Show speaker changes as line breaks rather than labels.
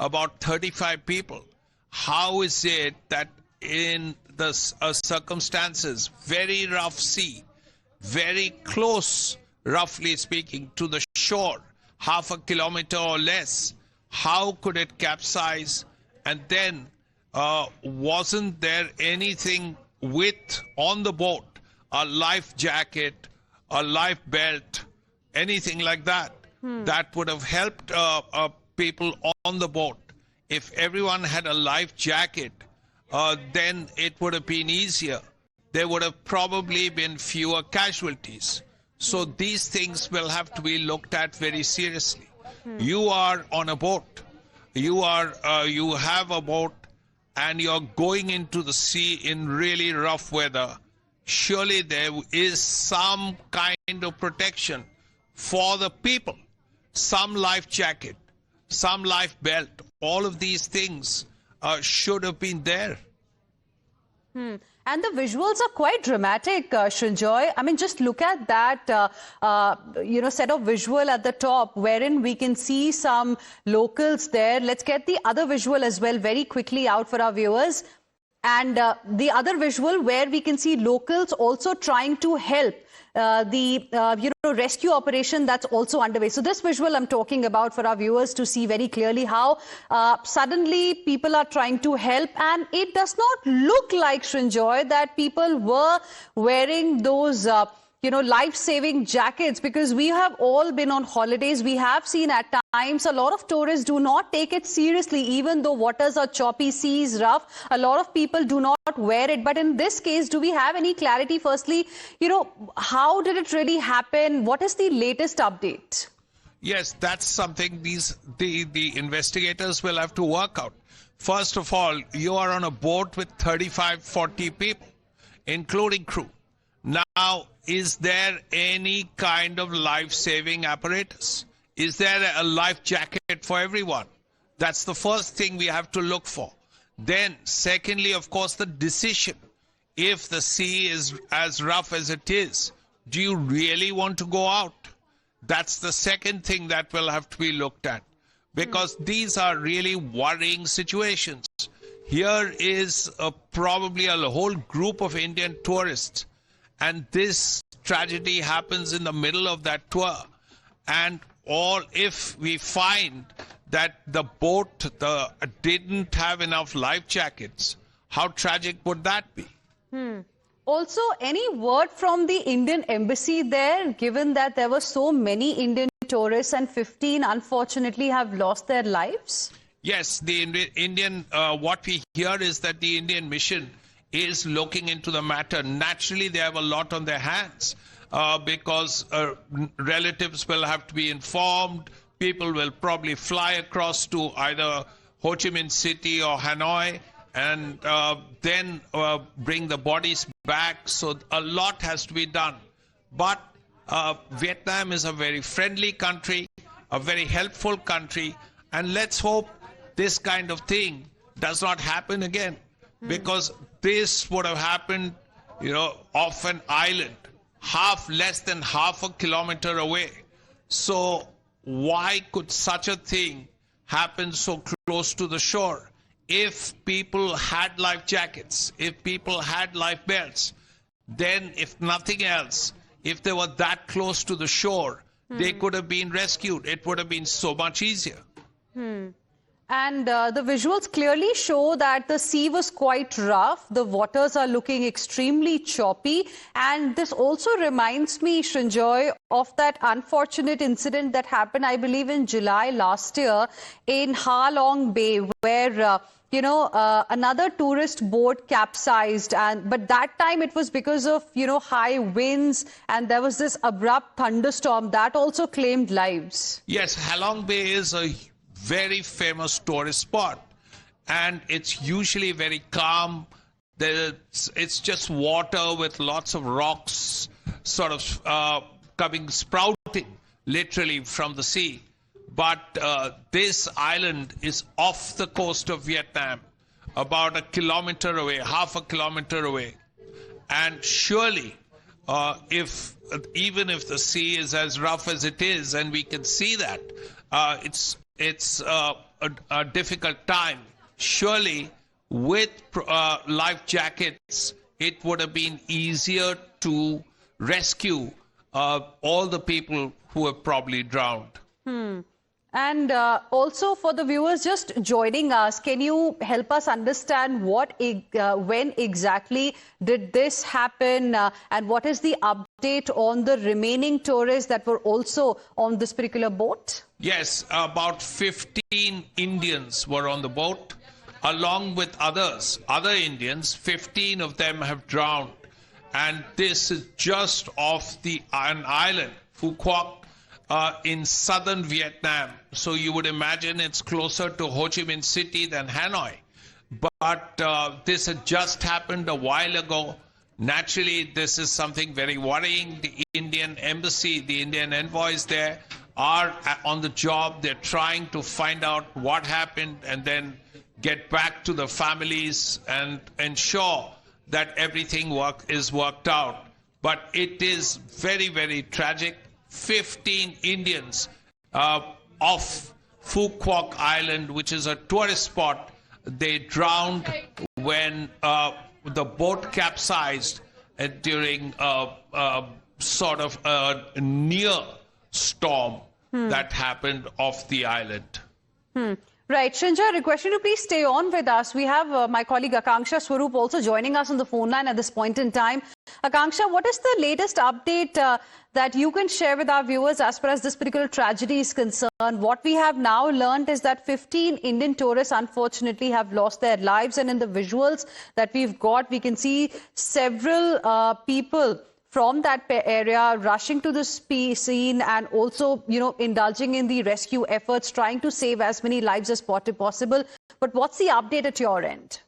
about 35 people. How is it that in the circumstances, very rough sea, very close, roughly speaking, to the shore, half a kilometer or less, how could it capsize? And then wasn't there anything on the boat, a life jacket, a life belt, anything like that, that would have helped people on the boat? If everyone had a life jacket, then it would have been easier. There would have probably been fewer casualties. So these things will have to be looked at very seriously. You are on a boat. You have a boat, and you're going into the sea in really rough weather. Surely there is some kind of protection for the people. Some life jacket, some life belt. All of these things should have been there.
And the visuals are quite dramatic, Srinjoy. I mean, just look at that, set of visual at the top, wherein we can see some locals there. Let's get the other visual as well very quickly out for our viewers. And the other visual where we can see locals also trying to help the rescue operation that's also underway. So this visual I'm talking about for our viewers to see very clearly how suddenly people are trying to help, and it does not look like, Srinjoy, that people were wearing those life-saving jackets, because we have all been on holidays. We have seen at times a lot of tourists do not take it seriously, even though waters are choppy, seas rough. A lot of people do not wear it. But in this case, do we have any clarity? Firstly, how did it really happen? What is the latest update?
Yes, that's something the investigators will have to work out. First of all, you are on a boat with 35, 40 people, including crew. Now, is there any kind of life-saving apparatus? Is there a life jacket for everyone? That's the first thing we have to look for. Then, secondly, of course, the decision. If the sea is as rough as it is, do you really want to go out? That's the second thing that will have to be looked at, because these are really worrying situations. Here is probably a whole group of Indian tourists, and this tragedy happens in the middle of that tour. And if we find that the boat didn't have enough life jackets, how tragic would that be?
Also, any word from the Indian embassy there, given that there were so many Indian tourists and 15 unfortunately have lost their lives?
Yes, the Indian, what we hear is that the Indian mission is looking into the matter. Naturally, they have a lot on their hands because relatives will have to be informed. People will probably fly across to either Ho Chi Minh City or Hanoi, and then bring the bodies back. So a lot has to be done. But Vietnam is a very friendly country, a very helpful country, and let's hope this kind of thing does not happen again, because this would have happened, off an island, less than half a kilometer away. So why could such a thing happen so close to the shore? If people had life jackets, if people had life belts, then if nothing else, if they were that close to the shore, they could have been rescued. It would have been so much easier.
And the visuals clearly show that the sea was quite rough. The waters are looking extremely choppy. And this also reminds me, Srinjoy, of that unfortunate incident that happened, I believe, in July last year in Ha Long Bay, where another tourist boat capsized, but that time it was because of high winds, and there was this abrupt thunderstorm that also claimed lives.
Yes, Ha Long Bay is a very famous tourist spot, and it's usually very calm. It's just water with lots of rocks sort of sprouting literally from the sea. But this island is off the coast of Vietnam, about a kilometer away, half a kilometer away. And surely, even if the sea is as rough as it is, and we can see that, it's a difficult time. Surely, with life jackets, it would have been easier to rescue all the people who have probably drowned.
And also for the viewers just joining us, can you help us understand when exactly did this happen and what is the update on the remaining tourists that were also on this particular boat?
Yes, about 15 Indians were on the boat, along with other Indians. 15 of them have drowned. And this is just off an island, Quoc, in southern Vietnam. So you would imagine it's closer to Ho Chi Minh City than Hanoi. But this had just happened a while ago. Naturally, this is something very worrying. The Indian embassy, the Indian envoys there are on the job. They're trying to find out what happened and then get back to the families and ensure that everything is worked out. But it is very, very tragic. 15 Indians off Phu Quoc Island, which is a tourist spot, they drowned when the boat capsized during sort of a near storm that happened off the island.
Right. Srinjoy, I request you to please stay on with us. We have my colleague Akanksha Swaroop also joining us on the phone line at this point in time. Akanksha, what is the latest update that you can share with our viewers as far as this particular tragedy is concerned? What we have now learned is that 15 Indian tourists unfortunately have lost their lives, and in the visuals that we've got, we can see several people from that area rushing to the scene and also, indulging in the rescue efforts, trying to save as many lives as possible. But what's the update at your end?